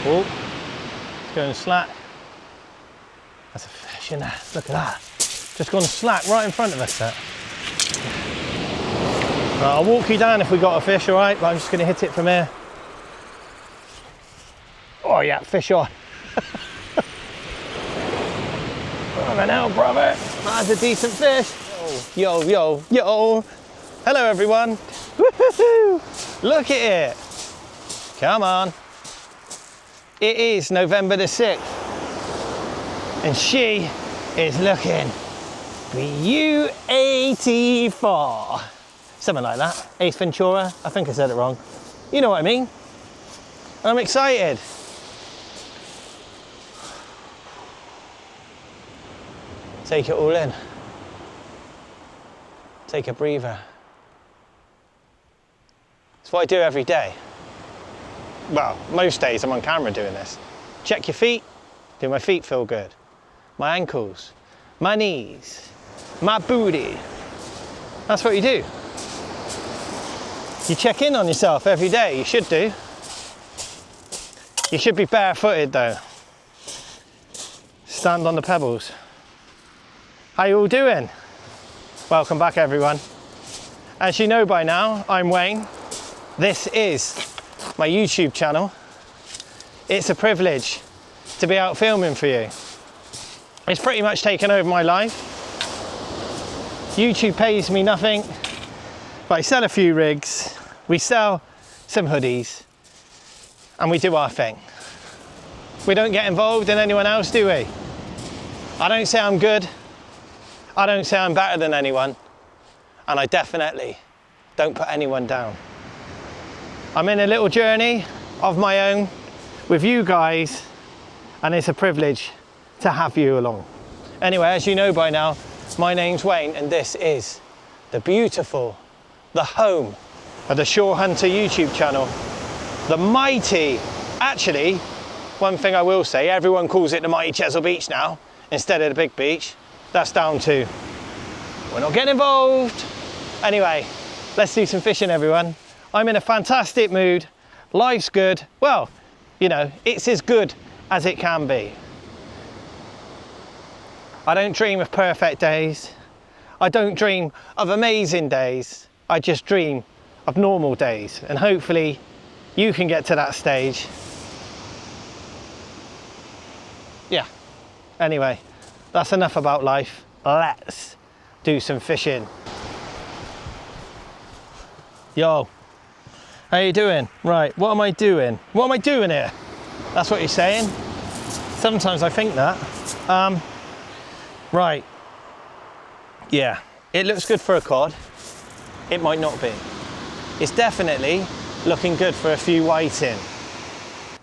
Oh, it's going slack. That's a fish in there. Look at that. Just gone slack right in front of us there. Right, I'll walk you down if we got a fish, all right? But I'm just going to hit it from here. Oh yeah, fish on. Brother now, brother. That's a decent fish. Yo, yo, yo. Hello everyone. Woohoo! Look at it. Come on. It is November the 6th. And she is looking beautiful. Something like that. Ace Ventura. I think I said it wrong. You know what I mean. I'm excited. Take it all in. Take a breather. It's what I do every day. Well, most days I'm on camera doing this. Check your feet. Do my feet feel good? My ankles, my knees, my booty. That's what you do. You check in on yourself every day. You should do. You should be barefooted though. Stand on the pebbles. How you all doing? Welcome back everyone. As you know by now, I'm Wayne. This is my YouTube channel. It's a privilege to be out filming for you. It's pretty much taken over my life. YouTube pays me nothing, but I sell a few rigs, we sell some hoodies, and we do our thing. We don't get involved in anyone else, do we? I don't say I'm good. I don't say I'm better than anyone, and I definitely don't put anyone down. I'm in a little journey of my own with you guys, and it's a privilege to have you along. Anyway, as you know by now, my name's Wayne, and this is the beautiful, the home of the Shore Hunter YouTube channel, the mighty, actually, one thing I will say, everyone calls it the mighty Chesil Beach now, instead of the big beach. That's down to, we're not getting involved. Anyway, let's do some fishing, everyone. I'm in a fantastic mood. Life's good. Well, you know, it's as good as it can be. I don't dream of perfect days. I don't dream of amazing days. I just dream of normal days. And hopefully you can get to that stage. Yeah. Anyway. That's enough about life. Let's do some fishing. Yo, how you doing? Right, what am I doing? What am I doing here? That's what you're saying? Sometimes I think that. Right, yeah, it looks good for a cod. It might not be. It's definitely looking good for a few whiting.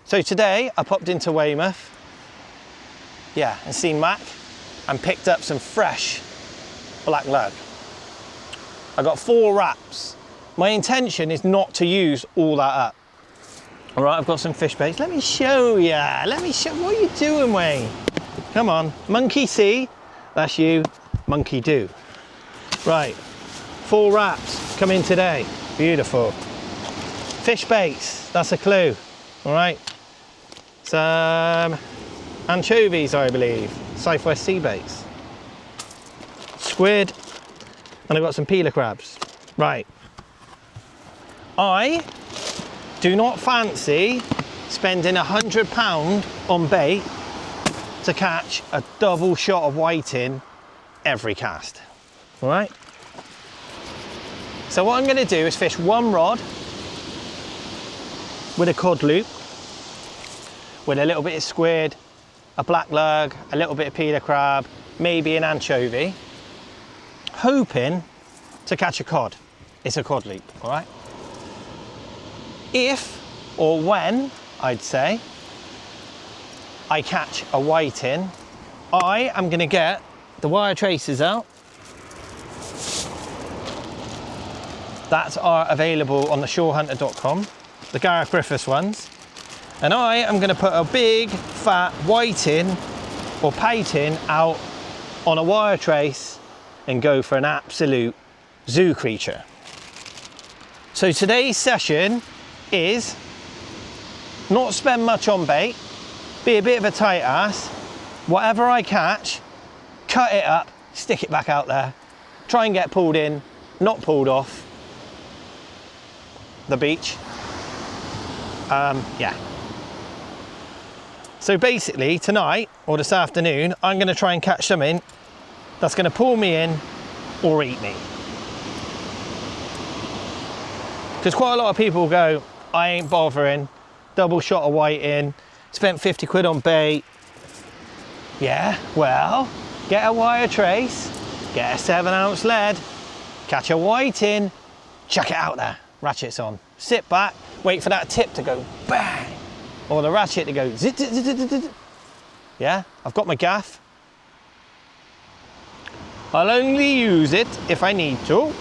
So today I popped into Weymouth, yeah, and seen Mac, and picked up some fresh black lug. I got 4 wraps. My intention is not to use all that up. All right, I've got some fish baits. Let me show ya. Let me show. What are you doing, Wayne? Come on, monkey see. That's you, monkey do. Right, 4 wraps coming today. Beautiful. Fish baits, that's a clue. All right. Some anchovies, I believe. Southwest sea baits. Squid, and I've got some peeler crabs. Right. I do not fancy spending £100 on bait to catch a double shot of whiting every cast. All right. So what I'm going to do is fish 1 rod with a cod loop, with a little bit of squid, a black lug, a little bit of peeler crab, maybe an anchovy, hoping to catch a cod. It's a cod loop, all right? If or when, I'd say, I catch a whiting, I am going to get the wire tracers out that are available on the shorehunter.com, the Gareth Griffiths ones, and I am going to put a big fat whiting or pouting out on a wire trace and go for an absolute zoo creature. So today's session is not spend much on bait, be a bit of a tight ass. Whatever I catch, cut it up, stick it back out there, try and get pulled in, not pulled off the beach. Yeah. So basically tonight or this afternoon, I'm going to try and catch something that's going to pull me in or eat me. Because quite a lot of people go, I ain't bothering, double shot of white in, spent 50 quid on bait. Yeah, well, get a wire trace, get a 7-ounce lead, catch a white in, chuck it out there, ratchets on, sit back, wait for that tip to go bang, or the ratchet to go zit, zit, zit, zit, zit. Yeah, I've got my gaff. I'll only use it if I need to.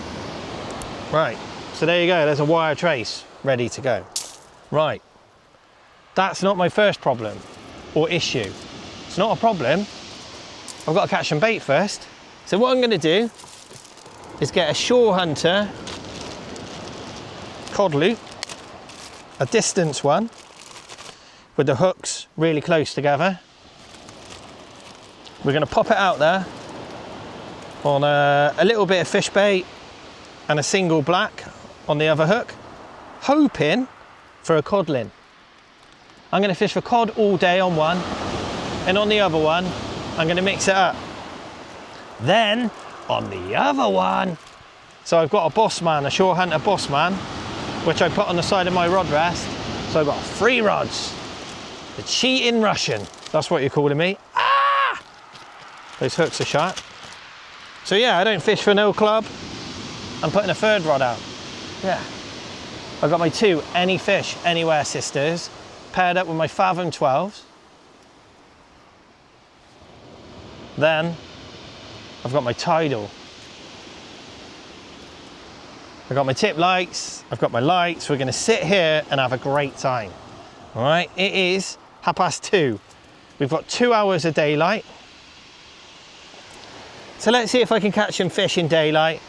Right, so there you go, there's a wire trace ready to go. Right, that's not my first problem or issue. It's not a problem. I've got to catch some bait first. So what I'm going to do is get a shore hunter cod loop, a distance one with the hooks really close together. We're going to pop it out there on a little bit of fish bait and a single black on the other hook, hoping for a codlin. I'm going to fish for cod all day on one, and on the other one I'm going to mix it up. Then on the other one, so I've got a boss man, a shore hunter boss man, which I put on the side of my rod rest. So I've got 3 rods. The cheating Russian, that's what you're calling me. Ah! Those hooks are sharp. So yeah, I don't fish for no club. I'm putting a 3rd rod out. Yeah. I've got my 2 Any Fish Anywhere sisters paired up with my Fathom 12s. Then I've got my Tidal. I've got my tip lights, I've got my lights. We're going to sit here and have a great time. All right, it is 2:30. We've got 2 hours of daylight. So let's see if I can catch some fish in daylight,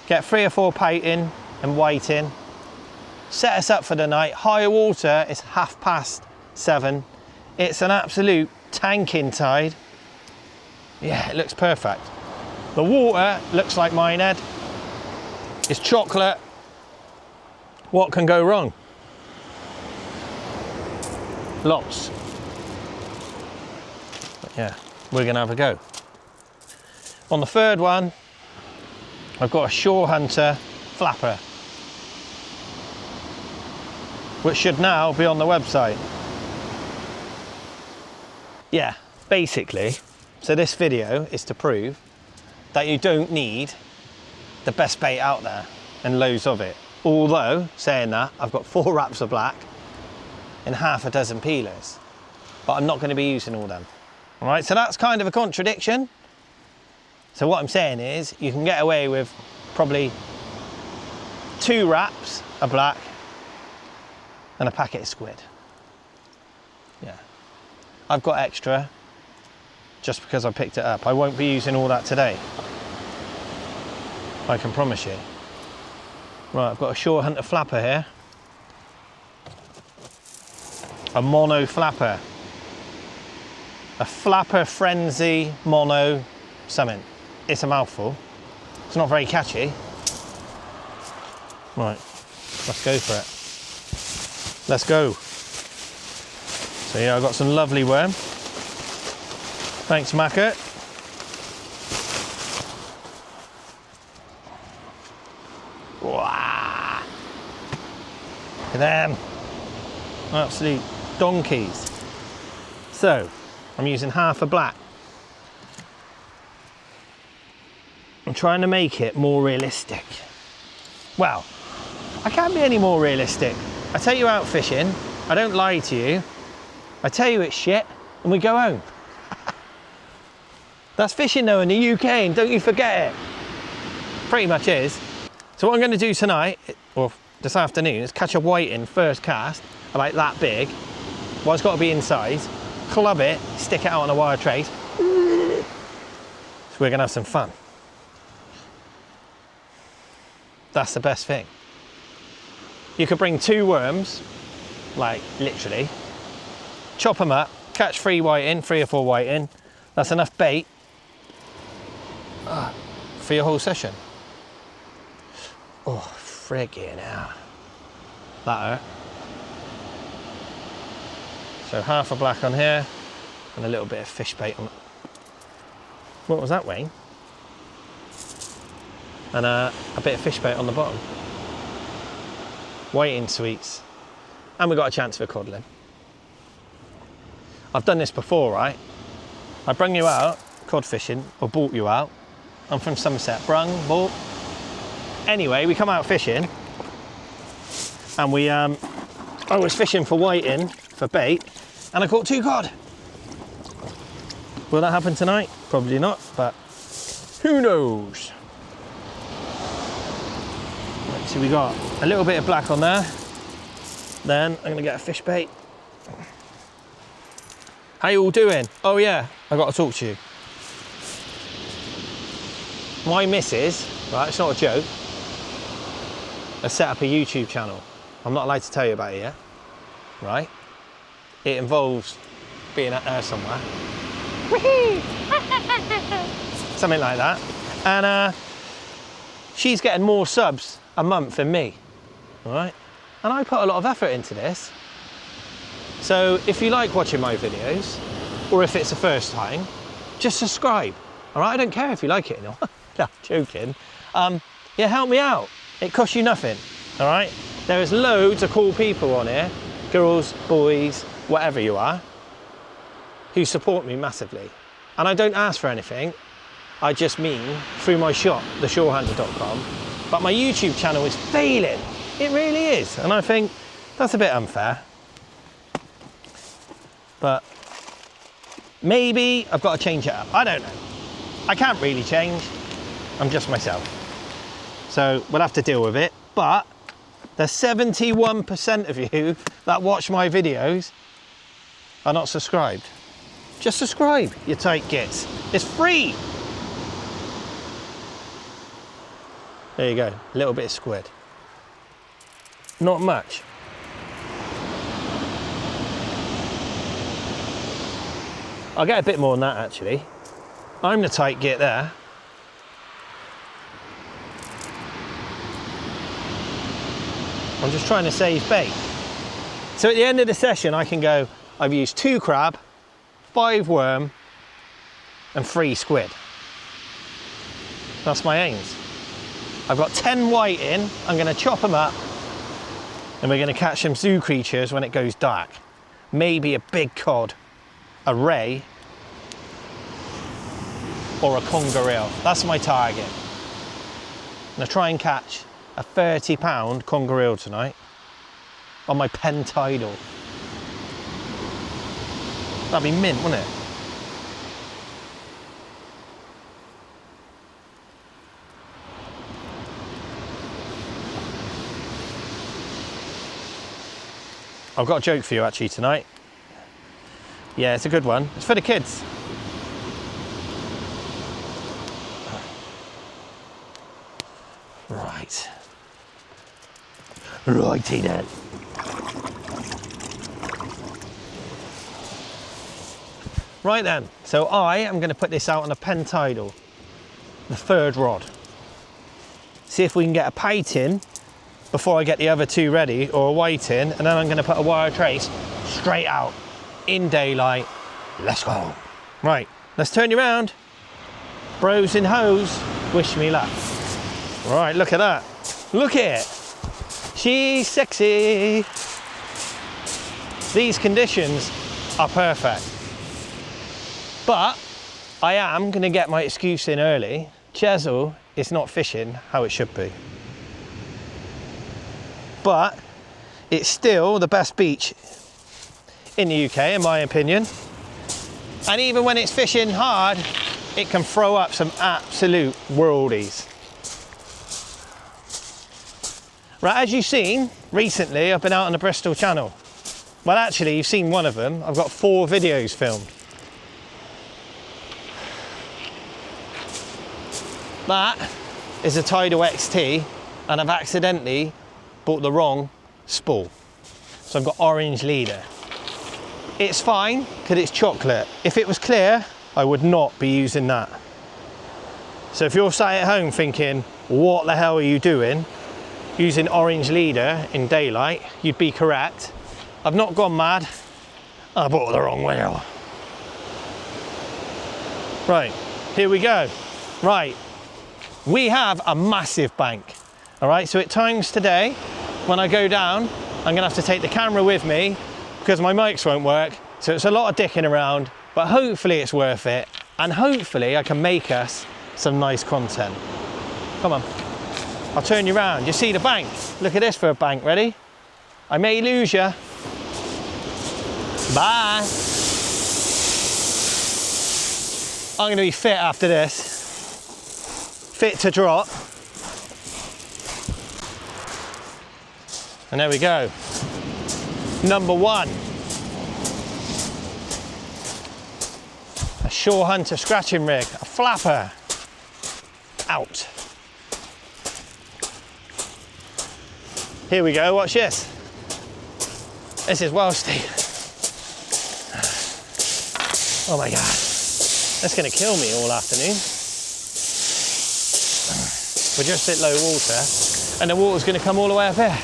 get 3 or 4 pike-in and white in, set us up for the night. High water is 7:30. It's an absolute tanking tide. Yeah, it looks perfect. The water looks like Minehead. It's chocolate. What can go wrong? Lots. But yeah, we're gonna have a go. On the 3rd one, I've got a shore hunter flapper, which should now be on the website. Yeah, basically, so this video is to prove that you don't need the best bait out there and loads of it. Although, saying that, I've got 4 wraps of black and half a dozen peelers, but I'm not going to be using all them. All right, so that's kind of a contradiction. So what I'm saying is you can get away with probably 2 wraps of black and a packet of squid. Yeah, I've got extra just because I picked it up. I won't be using all that today, I can promise you. Right, I've got a shore hunter flapper here. A mono flapper. A flapper frenzy mono something. It's a mouthful. It's not very catchy. Right, let's go for it. Let's go. So yeah, I've got some lovely worm. Thanks, Macca. Wow. Look at them. Absolute donkeys. So, I'm using half a black. I'm trying to make it more realistic. Well, I can't be any more realistic. I take you out fishing, I don't lie to you, I tell you it's shit, and we go home. That's fishing though in the UK, and don't you forget it. Pretty much is. So what I'm going to do tonight, or this afternoon, is catch a whiting first cast, about that big. Well, it's got to be inside. Club it, stick it out on a wire trace. So we're going to have some fun. That's the best thing. You could bring 2 worms, like literally. Chop them up, catch 3 whiting, 3 or 4 whiting. That's enough bait for your whole session. Oh, friggin' hell. That hurt. So half a black on here and a little bit of fish bait on it. What was that, Wayne? And a bit of fish bait on the bottom. Whiting sweets. And we got a chance for codling. I've done this before, right? I brung you out cod fishing, or bought you out. I'm from Somerset. Brung, bought. Anyway, we come out fishing and I was fishing for whiting, for bait, and I caught 2 cod. Will that happen tonight? Probably not, but who knows? Right, so we got a little bit of black on there. Then I'm gonna get a fish bait. How you all doing? Oh yeah, I got to talk to you. My missus, right, it's not a joke, has set up a YouTube channel. I'm not allowed to tell you about it yet, right? It involves being at her somewhere. Something like that. And she's getting more subs a month than me, all right? And I put a lot of effort into this. So if you like watching my videos, or if it's the first time, just subscribe, all right? I don't care if you like it or not. No, joking. Yeah, help me out. It costs you nothing, all right? There is loads of cool people on here, girls, boys, whatever you are, who support me massively. And I don't ask for anything. I just mean through my shop, theshorehunter.com. But my YouTube channel is failing. It really is. And I think that's a bit unfair. But maybe I've got to change it up. I don't know. I can't really change. I'm just myself. So we'll have to deal with it. But the 71% of you that watch my videos are not subscribed. Just subscribe, you tight gits. It's free. There you go, a little bit of squid. Not much. I'll get a bit more than that actually. I'm the tight git there. I'm just trying to save bait. So at the end of the session I can go, I've used 2 crab, 5 worm and 3 squid. That's my aims. I've got 10 whiting, I'm going to chop them up and we're going to catch some zoo creatures when it goes dark. Maybe a big cod, a ray or a conger eel. That's my target. I'm going to try and catch a 30-pound conger eel tonight on my pen tidal. That'd be mint, wouldn't it? I've got a joke for you actually tonight. Yeah, it's a good one. It's for the kids. Right. Righty then. Right then, so I am going to put this out on a pen tidal, the 3rd rod. See if we can get a pate in before I get the other 2 ready, or a white in, and then I'm going to put a wire trace straight out in daylight. Let's go. Right, let's turn you around. Bros and hoes, wish me luck. Right, look at that. Look at it. She's sexy. These conditions are perfect. But I am going to get my excuse in early. Chesil is not fishing how it should be. But it's still the best beach in the UK, in my opinion. And even when it's fishing hard, it can throw up some absolute worldies. Right, as you've seen, recently I've been out on the Bristol Channel. Well, actually, you've seen one of them. I've got 4 videos filmed. That is a Tidal XT, and I've accidentally bought the wrong spool. So I've got orange leader. It's fine because it's chocolate. If it was clear, I would not be using that. So if you're sat at home thinking, what the hell are you doing using orange leader in daylight, you'd be correct. I've not gone mad. I bought the wrong wheel. Right, here we go. Right, we have a massive bank. All right, so at times today, when I go down, I'm gonna have to take the camera with me because my mics won't work. So it's a lot of dicking around, but hopefully it's worth it. And hopefully I can make us some nice content. Come on, I'll turn you around. You see the bank? Look at this for a bank, ready? I may lose you. Bye. I'm gonna be fit after this. Fit to drop. And there we go. Number one. A Shore Hunter scratching rig, a flapper. Out. Here we go, watch this. This is Wellsty. Oh my God. That's gonna kill me all afternoon. We're just at low water and the water's gonna come all the way up here.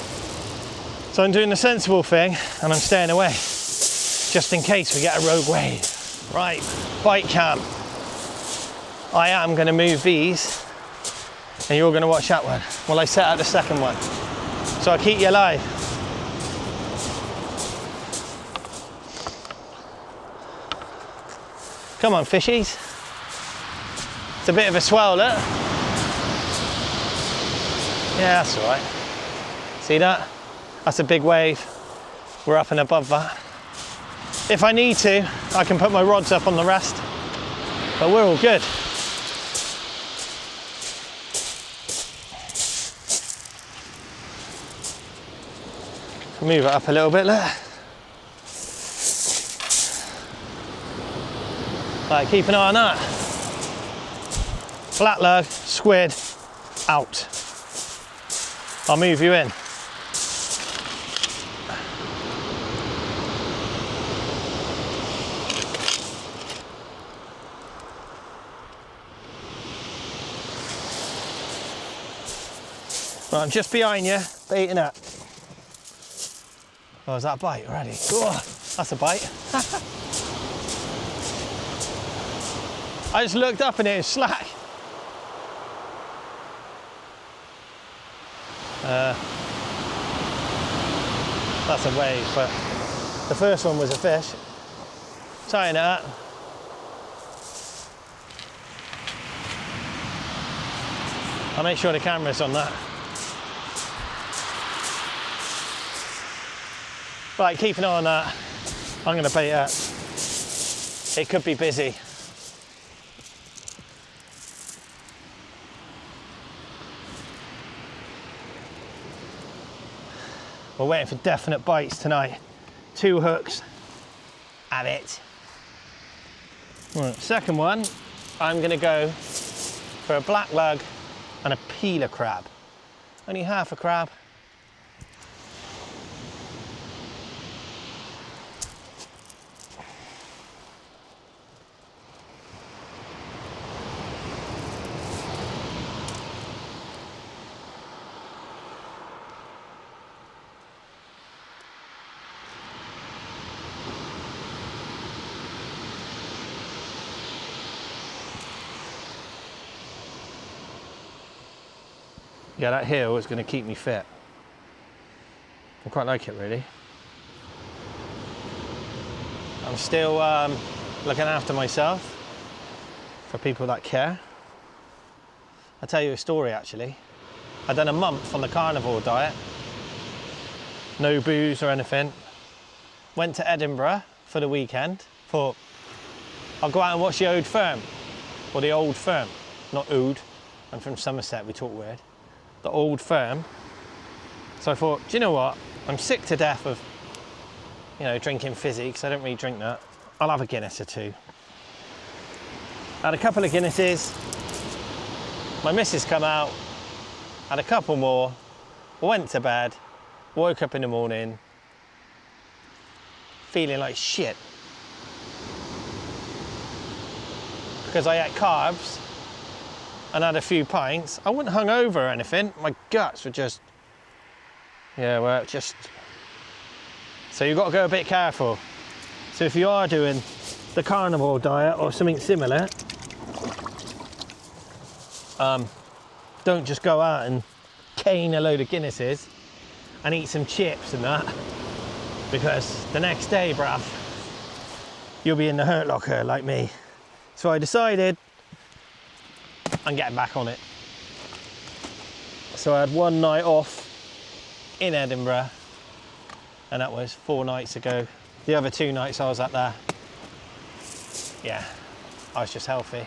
So I'm doing the sensible thing and I'm staying away, just in case we get a rogue wave. Right, bite cam. I am gonna move these and you're gonna watch that one while I set out the second one. So I'll keep you alive. Come on, fishies. It's a bit of a swell, look. Yeah, that's all right. See that? That's a big wave. We're up and above that. If I need to, I can put my rods up on the rest, but we're all good. Move it up a little bit, look. Right, keep an eye on that. Black lug, squid, out. I'll move you in. Right, I'm just behind you, baiting up. Oh, is that a bite already? Oh, that's a bite. I just looked up and it was slack. That's a wave, but the first one was a fish. Tying it up. I'll make sure the camera's on that. Right, keep an eye on that. I'm going to bait up. It could be busy. We're waiting for definite bites tonight. 2 hooks. Have it. Right, second one, I'm going to go for a black lug and a peeler crab. Only half a crab. Yeah, that hill is going to keep me fit. I quite like it, really. I'm still looking after myself for people that care. I'll tell you a story, actually. I've done a month on the carnivore diet. No booze or anything. Went to Edinburgh for the weekend. Thought, I'll go out and watch the Old Firm. Or the Old Firm, not Oud. I'm from Somerset, we talk weird. The Old Firm. So I thought, do you know what? I'm sick to death of, you know, drinking fizzy, because I don't really drink that. I'll have a Guinness or 2. Had a couple of Guinnesses. My missus come out, had a couple more, went to bed, woke up in the morning, feeling like shit. Because I ate carbs and had a few pints. I wasn't hungover or anything. My guts were just, yeah, well, just, so you've got to go a bit careful. So if you are doing the carnivore diet or something similar, don't just go out and cane a load of Guinnesses and eat some chips and that, because the next day, bruv, you'll be in the hurt locker like me. So I decided I'm getting back on it. So I had one night off in Edinburgh, and that was 4 nights ago. The other 2 nights I was up there, yeah, I was just healthy.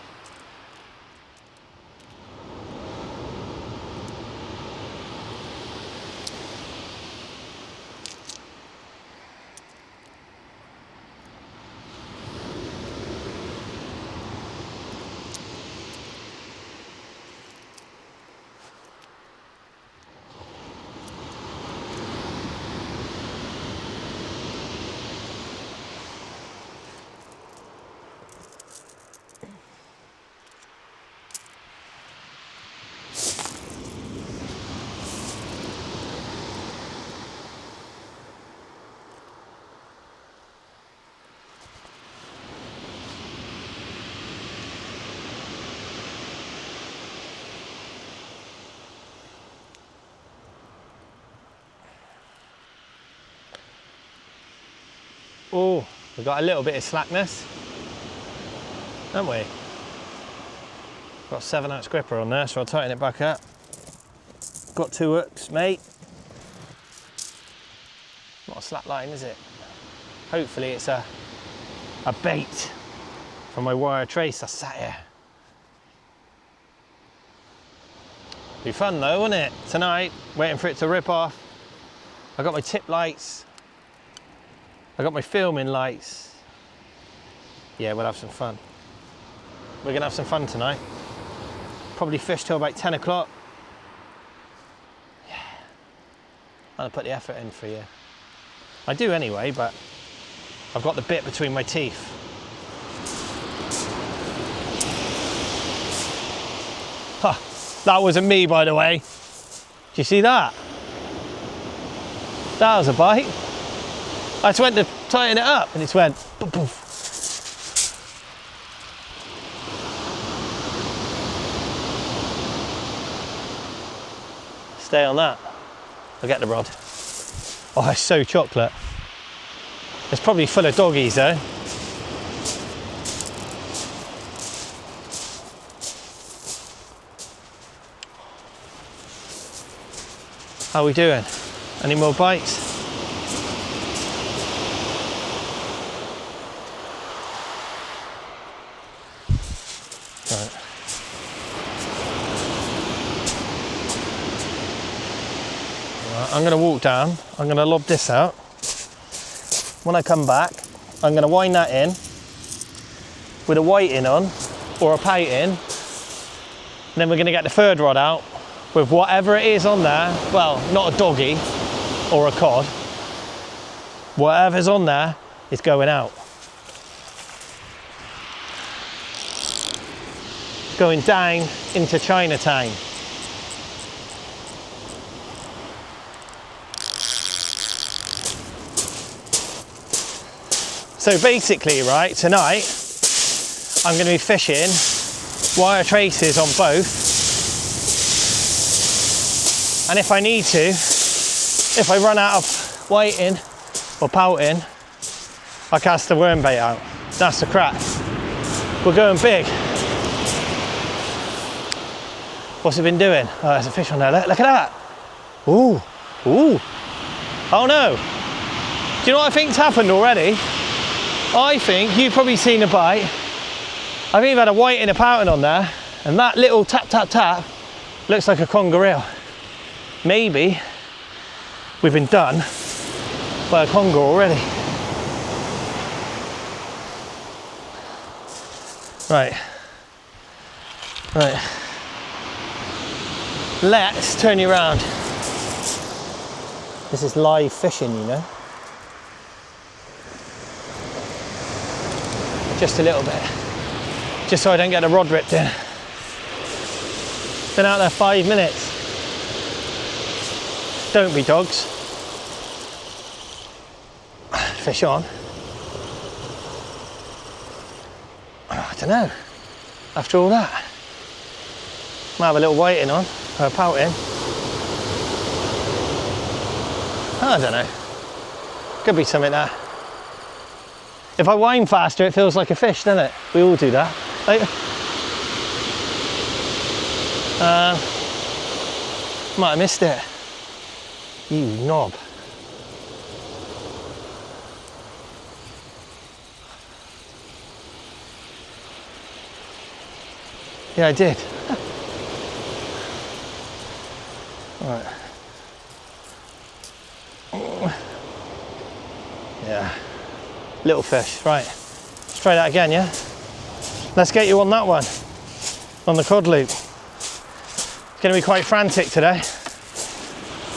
Oh, we've got a little bit of slackness, haven't we? Got a 7-ounce gripper on there, so I'll tighten it back up. Got 2 hooks, mate. Not a slack line, is it? Hopefully it's a bait for my wire trace that's sat here. Be fun though, won't it? Tonight, waiting for it to rip off. I got my tip lights. I got my filming lights. Yeah, we'll have some fun. We're gonna have some fun tonight. Probably fish till about 10 o'clock. Yeah. I'll put the effort in for you. I do anyway, but I've got the bit between my teeth. Huh, that wasn't me, by the way. Do you see that? That was a bite. I just went to tighten it up and it went poof, poof. Stay on that. I'll get the rod. Oh, it's so chocolate. It's probably full of doggies though. How are we doing? Any more bites? I'm going to walk down, I'm going to lob this out. When I come back, I'm going to wind that in with a whiting on or a pouting. And then we're going to get the third rod out with whatever it is on there. Well, not a doggy or a cod. Whatever's on there is going out. Going down into Chinatown. So basically, right, tonight, I'm going to be fishing wire traces on both. And if I need to, if I run out of whiting or pouting, I cast the worm bait out. That's the crack. We're going big. What's it been doing? Oh, there's a fish on there. Look at that. Ooh, ooh. Oh no. Do you know what I think's happened already? I think you've probably seen a bite. I think you've had a white and a pouting on there, and that little tap, tap, tap looks like a conger reel. Maybe we've been done by a conger already. Right. Right. Let's turn you around. This is live fishing, you know. just a little bit, just so I don't get the rod ripped in. Been out there 5 minutes. Don't be dogs. Fish on. I don't know. After all that, might have a little whiting on, or a pouting. I don't know. Could be something there. If I whine faster, it feels like a fish, doesn't it? We all do that. Like, might have missed it. You knob. Yeah, I did. All right. Yeah. Little fish, right. Let's try that again, yeah? Let's get you on that one. On the cod loop. It's gonna be quite frantic today.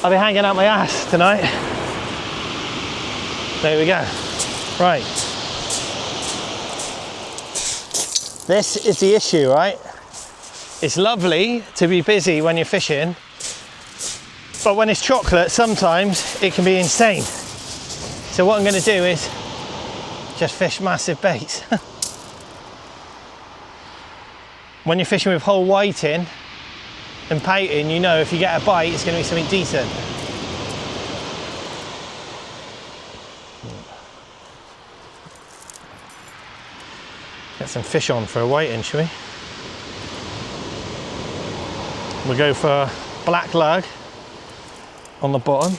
I'll be hanging out my ass tonight. There we go. Right. This is the issue, right? It's lovely to be busy when you're fishing, but when it's chocolate, sometimes it can be insane. So what I'm gonna do is just fish massive baits. When you're fishing with whole whiting and pouting, you know if you get a bite, it's gonna be something decent. Get some fish on for a whiting, shall we? We'll go for black lug on the bottom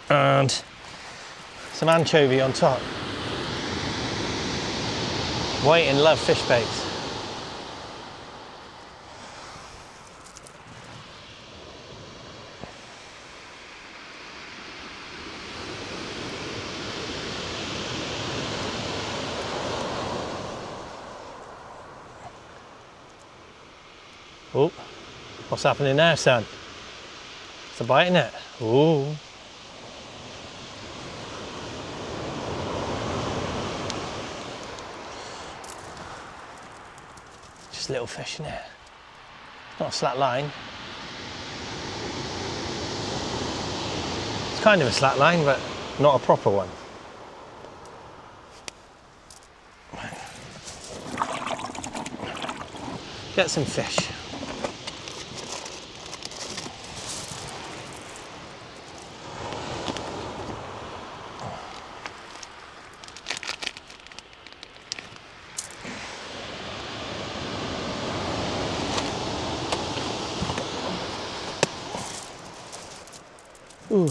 and some anchovy on top. Whiting love fish baits. Oh, what's happening now, son? It's a bite, isn't it? Ooh. Just little fish in it. Not a slack line. It's kind of a slack line, but not a proper one. Get some fish. Ooh.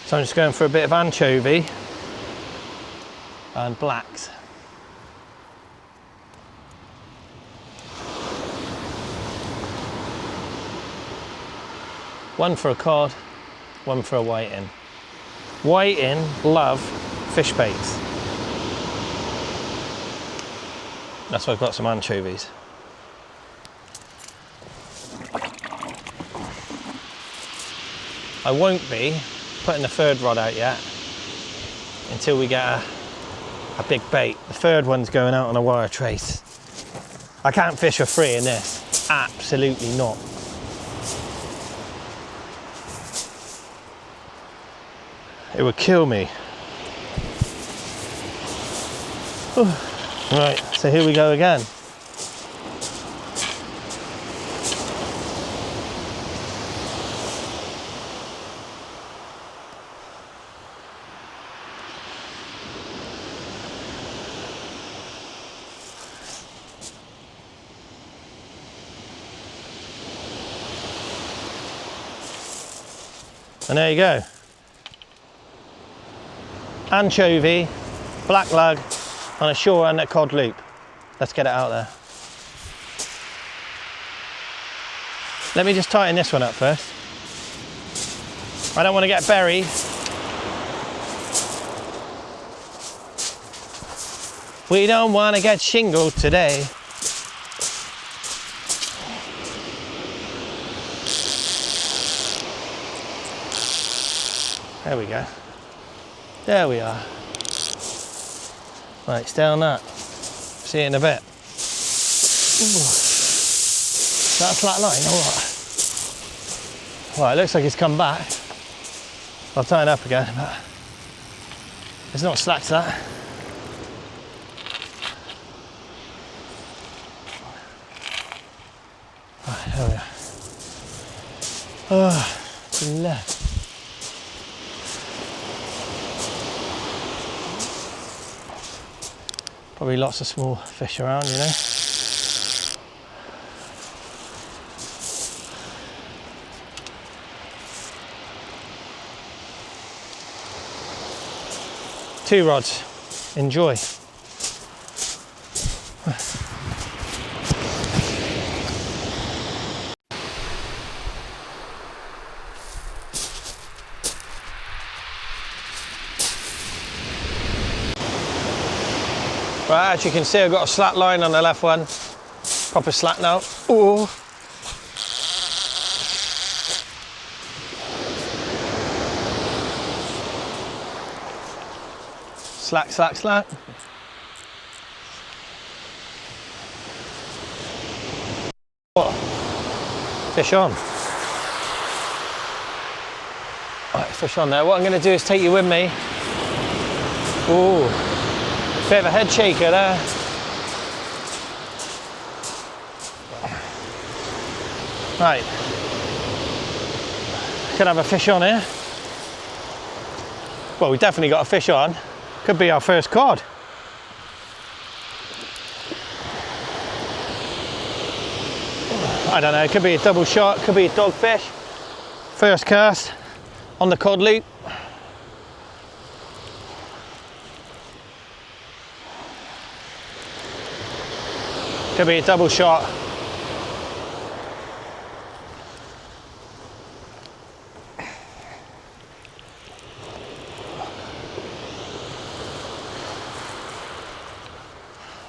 So I'm just going for a bit of anchovy and blacks. One for a cod, one for a whiting. Whiting love fish baits. That's why I've got some anchovies. I won't be putting the third rod out yet until we get a big bait. The third one's going out on a wire trace. I can't fish for free in this, absolutely not. It would kill me. Whew. Right, so here we go again. And there you go. Anchovy, black lug on a shore and a cod loop. Let's get it out there. Let me just tighten this one up first. I don't want to get buried. We don't want to get shingled today. There we go. There we are. Right, stay on that. See you in a bit. Ooh. Is that a flat line or what? Well, it looks like it's come back. I'll tie it up again, but there's not slack to that. Right, there we are. Oh, left. Probably lots of small fish around, you know. Two rods. Enjoy. Right, as you can see, I've got a slack line on the left one. Proper slack now. Ooh. Slack, slack, slack. What? Fish on. Right, fish on there. What I'm going to do is take you with me. Ooh. Bit of a head shaker there. Right. Could have a fish on here. Well, we definitely got a fish on. Could be our first cod. I don't know, it could be a double shot, could be a dogfish. First cast on the cod loop. Could be a double shot.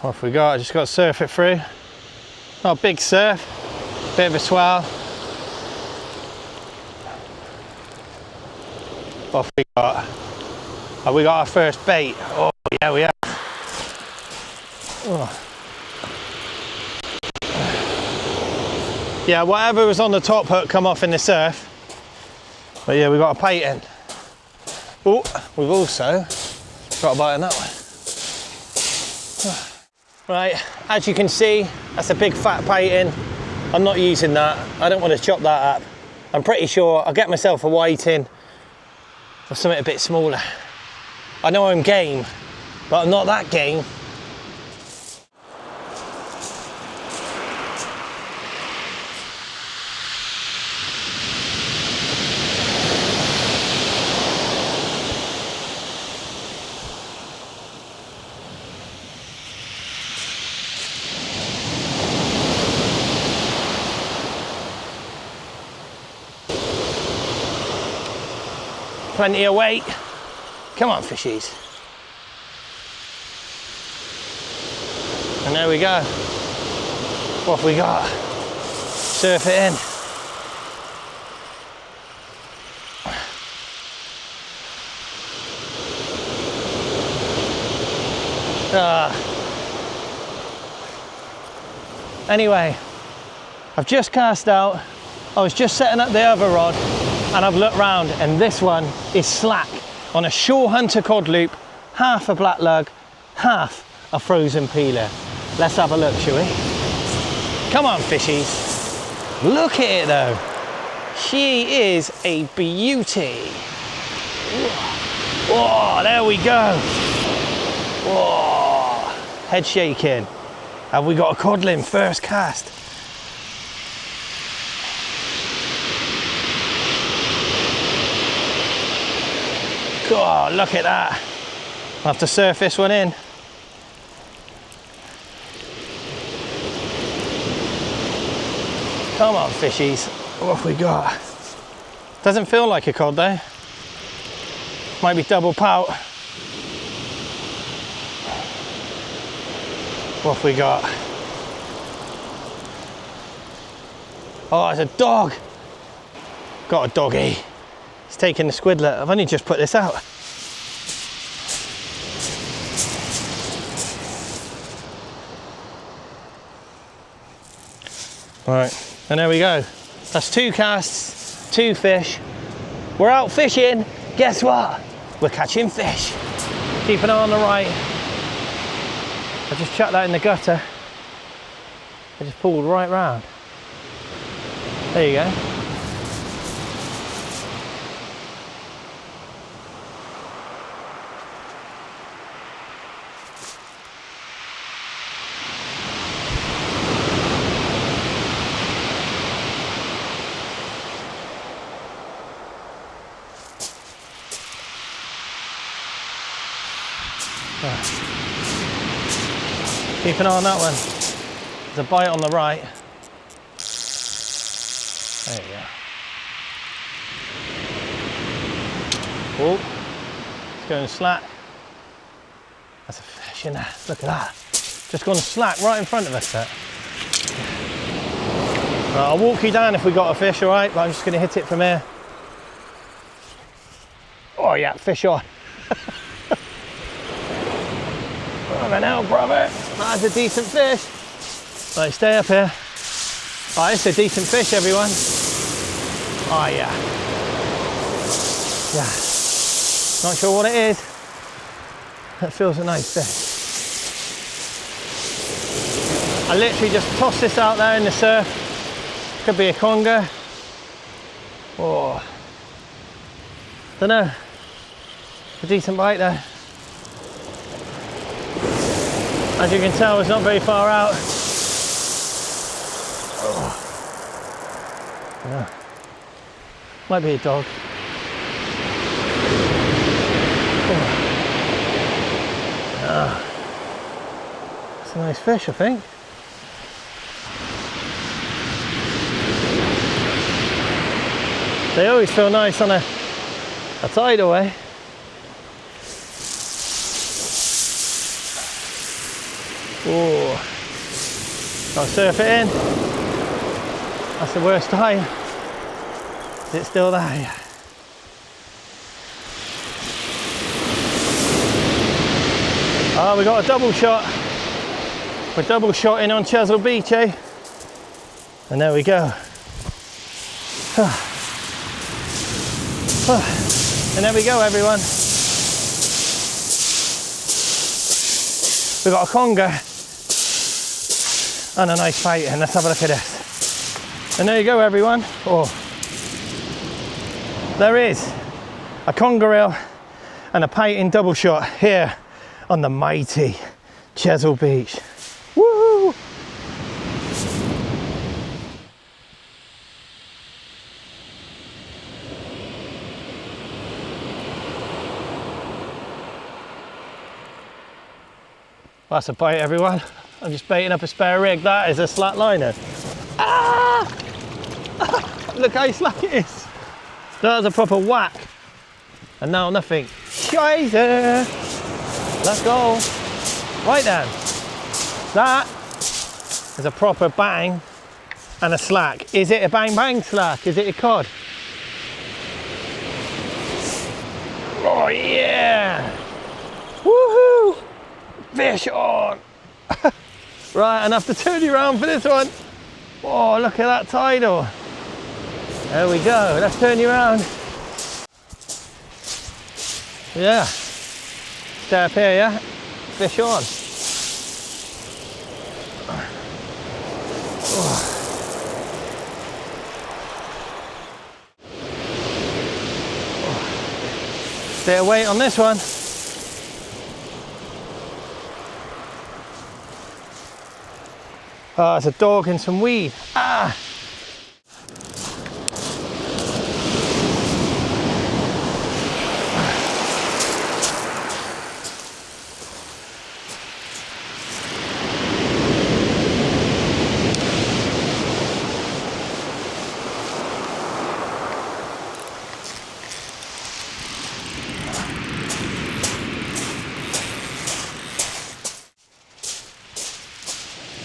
What have we got? I just got to surf it through. Not a big surf, bit of a swell. What have we got? Oh, we got our first bait. Oh yeah, we have. Oh. Yeah, whatever was on the top hook come off in the surf. But yeah, we got a bait in. Oh, we've also got a bite on that one. Right, as you can see, that's a big fat bait in. I'm not using that. I don't want to chop that up. I'm pretty sure I'll get myself a whiting or something a bit smaller. I know I'm game, but I'm not that game. Plenty of weight. Come on, fishies. And there we go. What have we got? Surf it in. Anyway, I've just cast out. I was just setting up the other rod and I've looked round and this one is slack on a shore hunter cod loop, half a black lug, half a frozen peeler. Let's have a look, shall we? Come on, fishies. Look at it though. She is a beauty. Oh, there we go. Oh, head shaking. Have we got a codling first cast? Oh, look at that. I'll have to surf this one in. Come on, fishies. What have we got? Doesn't feel like a cod though. Might be double pout. What have we got? Oh, it's a dog. Got a doggy. It's taking the squidlet. I've only just put this out. Right, and there we go. That's 2 casts, 2 fish. We're out fishing. Guess what? We're catching fish. Keep an eye on the right. I just chucked that in the gutter. I just pulled right round. There you go. Keep an eye on that one. There's a bite on the right. There you go. Oh, it's going slack. That's a fish in there. Look at that. Just gone slack right in front of us there. Right, I'll walk you down if we got a fish, all right? But I'm just going to hit it from here. Oh yeah, fish on. Brother now, brother. That's a decent fish. Right, stay up here. Oh, it's a decent fish, everyone. Oh yeah. Yeah. Not sure what it is. That feels a nice fish. I literally just tossed this out there in the surf. Could be a conger. Oh. Don't know. A decent bite there. As you can tell, it's not very far out. Oh. Yeah. Might be a dog. Oh. Yeah. It's a nice fish, I think. They always feel nice on a tidal way. Oh, I'll surf it in. That's the worst time. Is it still there? Oh, we got a double shot. We're double shotting on Chesil Beach, eh? And there we go. And there we go, everyone. We've got a conger and a nice bite, and let's have a look at this. And there you go, everyone. Oh, there is a conger reel and a pike double shot here on the mighty Chesil Beach. Woo! That's a bite, everyone. I'm just baiting up a spare rig. That is a slack liner. Ah! Look how slack it is. That was a proper whack. And now nothing. Chesil! Let's go. Right then. That is a proper bang and a slack. Is it a bang bang slack? Is it a cod? Oh yeah! Woohoo! Fish on! Right, enough to turn you around for this one. Oh, look at that tidal. There we go, let's turn you around. Yeah. Stay up here, yeah? Fish on. Oh. Bit of weight on this one. Oh, it's a dog and some weed. Ah!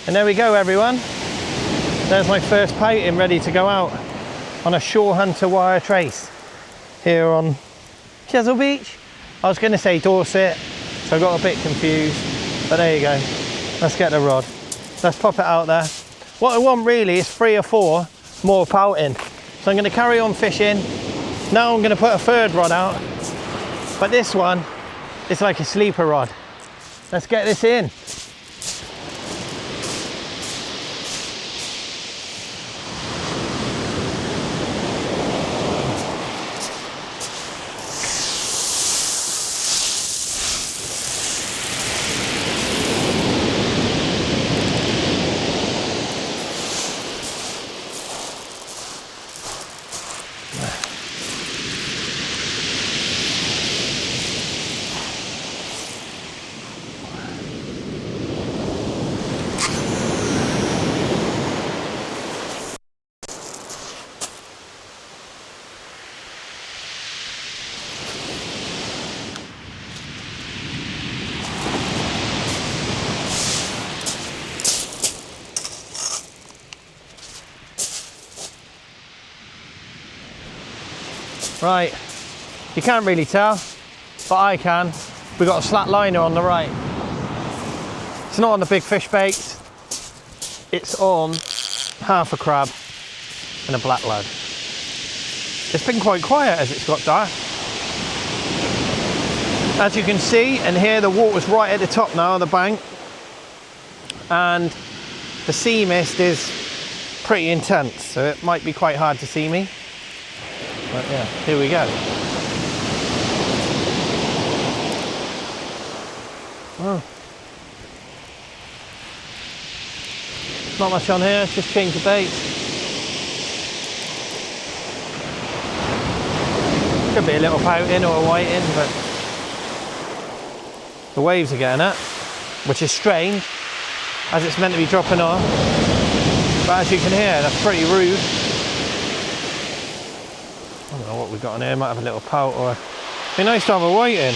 And there we go, everyone. There's my first pouting ready to go out on a shore hunter wire trace here on Chesil Beach. I was going to say Dorset, so I got a bit confused, but there you go. Let's get the rod. Let's pop it out there. What I want really is 3 or 4 more pouting. So I'm going to carry on fishing. Now I'm going to put a third rod out, but this one is like a sleeper rod. Let's get this in. Right, you can't really tell, but I can. We've got a slat liner on the right. It's not on the big fish baits. It's on half a crab and a black lug. It's been quite quiet as it's got dark. As you can see and hear, the water's right at the top now of the bank, and the sea mist is pretty intense, so it might be quite hard to see me. But yeah, here we go. Oh. Not much on here, just change the bait. Could be a little pouting or a whiting, but the waves are getting it, which is strange, as it's meant to be dropping off. But as you can hear, that's pretty rude. I don't know what we've got on here, might have a little pout, or it'd be nice to have a whiting.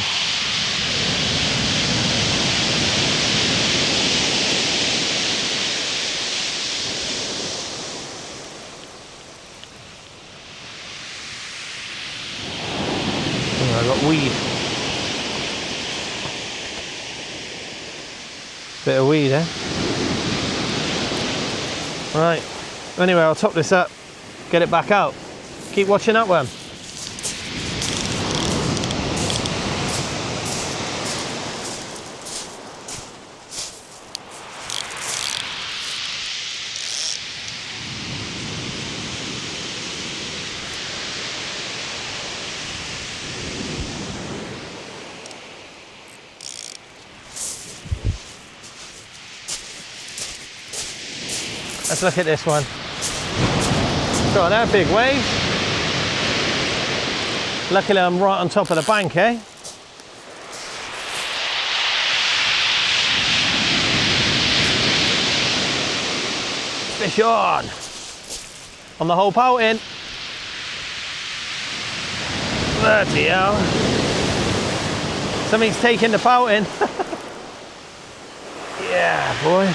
Oh, I've got weed. Bit of weed, eh? Right, anyway, I'll top this up, get it back out. Keep watching that one. Let's look at this one. Got that big wave. Luckily I'm right on top of the bank, eh? Fish on the whole pouting. Bloody hell. Something's taking the pouting. Yeah, boy.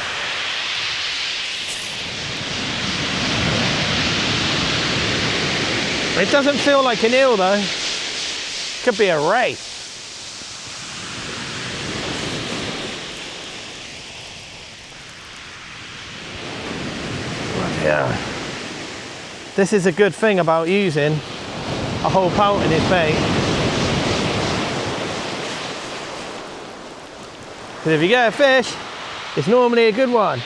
It doesn't feel like an eel though. Could be a ray. Yeah. This is a good thing about using a whole pout in its bait. Because if you get a fish, it's normally a good one.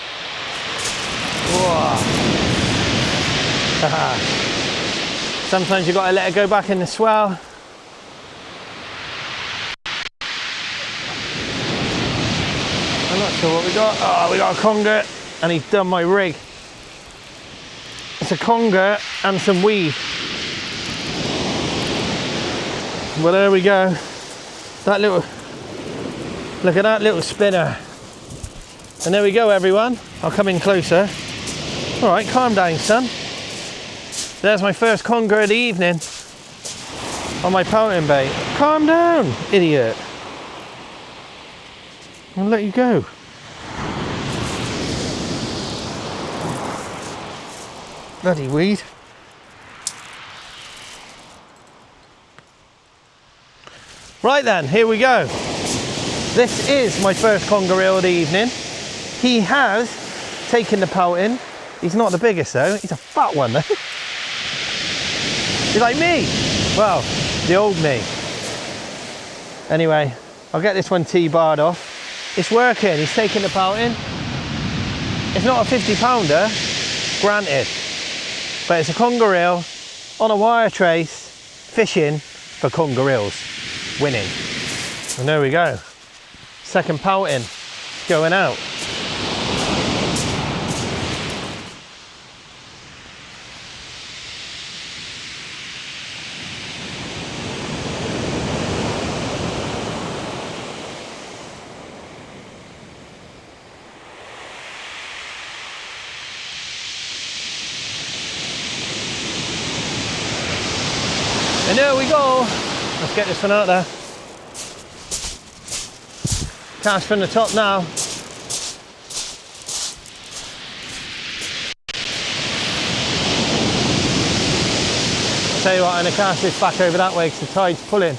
Whoa. Sometimes you've got to let it go back in the swell. I'm not sure what we got. Oh, we got a conger, and he's done my rig. It's a conger and some weed. Well, there we go. That little, look at that little spinner. And there we go, everyone. I'll come in closer. All right, calm down, son. There's my first conger of the evening on my pouting bait. Calm down, idiot. I'll let you go. Bloody weed. Right then, here we go. This is my first conger reel of the evening. He has taken the pouting. He's not the biggest though, he's a fat one though. He's like me. Well, the old me. Anyway, I'll get this one T-barred off. It's working, he's taking the pouting. It's not a 50 pounder, granted, but it's a conger reel on a wire trace, fishing for conger reels, winning. And there we go. Second pouting going out. And there we go. Let's get this one out there. Cast from the top now. Tell you what, I'm going to cast this back over that way because the tide's pulling.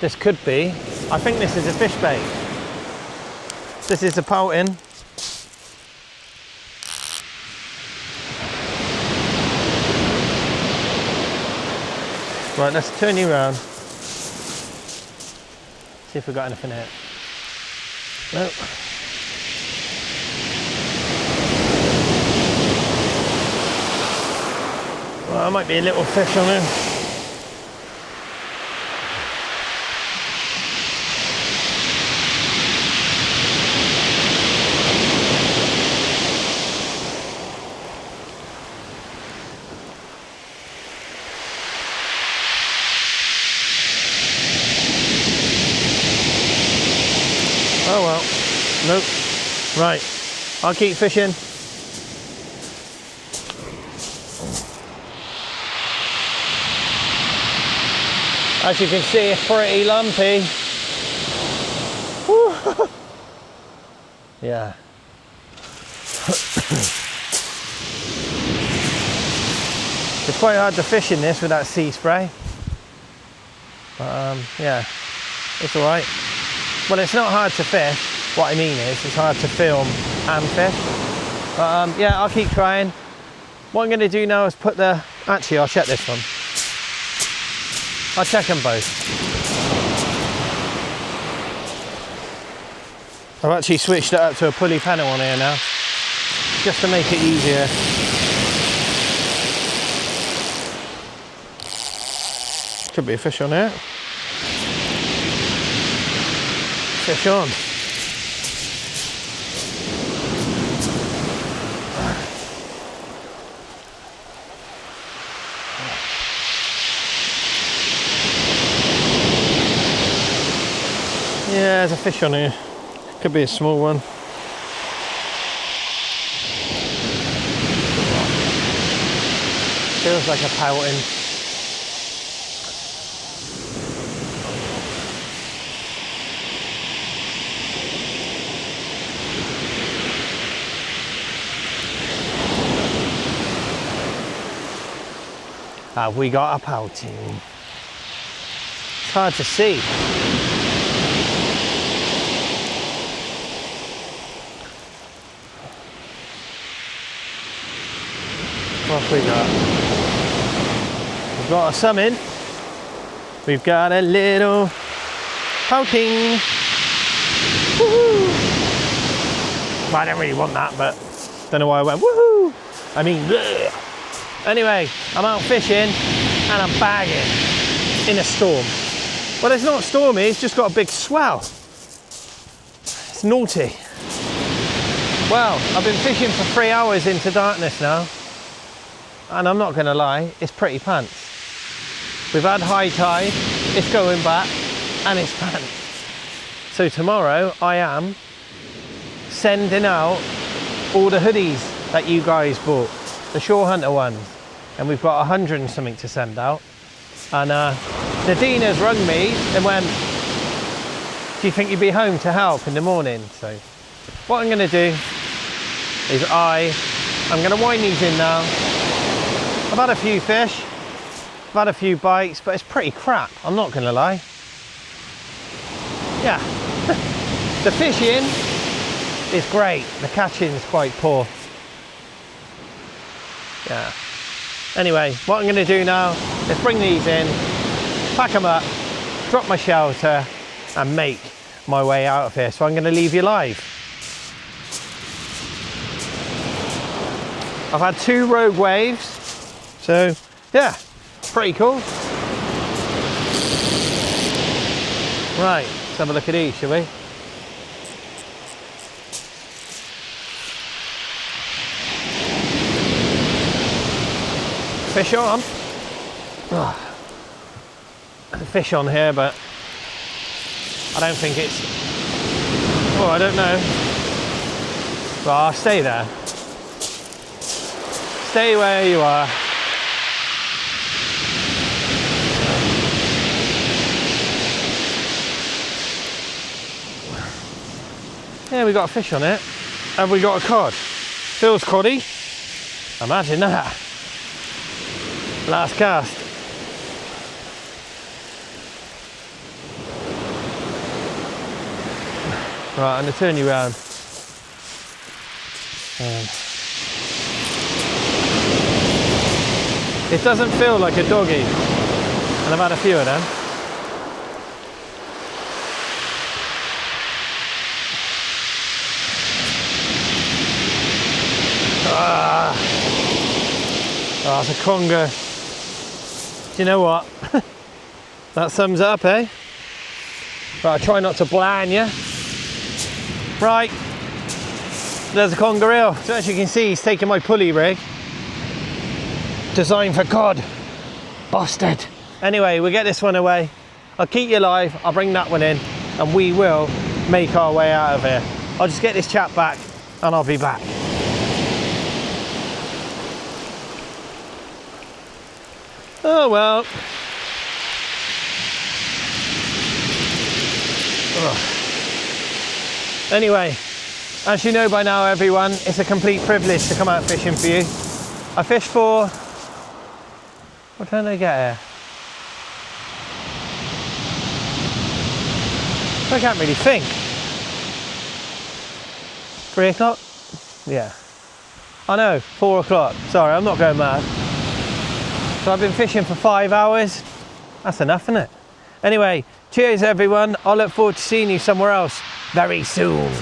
This could be, I think this is a fish bait. This is a pouting. Right, let's turn you around. See if we've got anything here. Nope. Well, there might be a little fish on there. Oh well, nope. Right, I'll keep fishing. As you can see, it's pretty lumpy. Woo. Yeah. It's quite hard to fish in this with that sea spray. But yeah, it's alright. Well, it's not hard to fish. What I mean is, it's hard to film and fish. But yeah, I'll keep trying. What I'm going to do now is put the... Actually, I'll check this one. I'll check them both. I've actually switched it up to a pulley panel on here now, just to make it easier. Could be a fish on there. Fish on. Yeah, there's a fish on here. Could be a small one. Feels like a pouting. Have we got a pouting? It's hard to see. What have we got? We've got a summon. We've got a little pouting. Woohoo! Well, I don't really want that, but don't know why I went woohoo. I mean, bleh. Anyway, I'm out fishing and I'm bagging in a storm. Well, it's not stormy, it's just got a big swell. It's naughty. Well, I've been fishing for 3 hours into darkness now, and I'm not gonna lie, it's pretty pants. We've had high tide, it's going back, and it's pants. So tomorrow I am sending out all the hoodies that you guys bought. the Shore Hunter ones, and we've got 100 and something to send out. And Nadine has rung me and went, do you think you'd be home to help in the morning? So what I'm going to do is I'm going to wind these in now. I've had a few fish, I've had a few bites, but it's pretty crap, I'm not going to lie. Yeah, the fishing is great, the catching is quite poor. Yeah. Anyway, what I'm going to do now is bring these in, pack them up, drop my shelter and make my way out of here. So I'm going to leave you live. I've had 2 rogue waves, so yeah, pretty cool. Right, let's have a look at these, shall we? Fish on. Oh, there's a fish on here, but I don't think it's, oh, I don't know. Well, I'll stay there. Stay where you are. Yeah, we got a fish on it. Have we got a cod? Feels coddy. Imagine that. Last cast. Right, I'm going to turn you around. It doesn't feel like a doggy, and I've had a few of them. Oh, it's a conger. Do you know what? That sums it up, eh? Right, I'll try not to blind you. Right, there's a conger eel. So as you can see, he's taking my pulley rig. Designed for cod. Busted. Anyway, we'll get this one away. I'll keep you live, I'll bring that one in, and we will make our way out of here. I'll just get this chap back, and I'll be back. Oh well. Ugh. Anyway, as you know by now, everyone, it's a complete privilege to come out fishing for you. I fished for, what time did I get here? I can't really think. 3 o'clock? Yeah. I know, 4 o'clock. Sorry, I'm not going mad. So I've been fishing for 5 hours. That's enough, isn't it? Anyway, cheers everyone. I look forward to seeing you somewhere else very soon.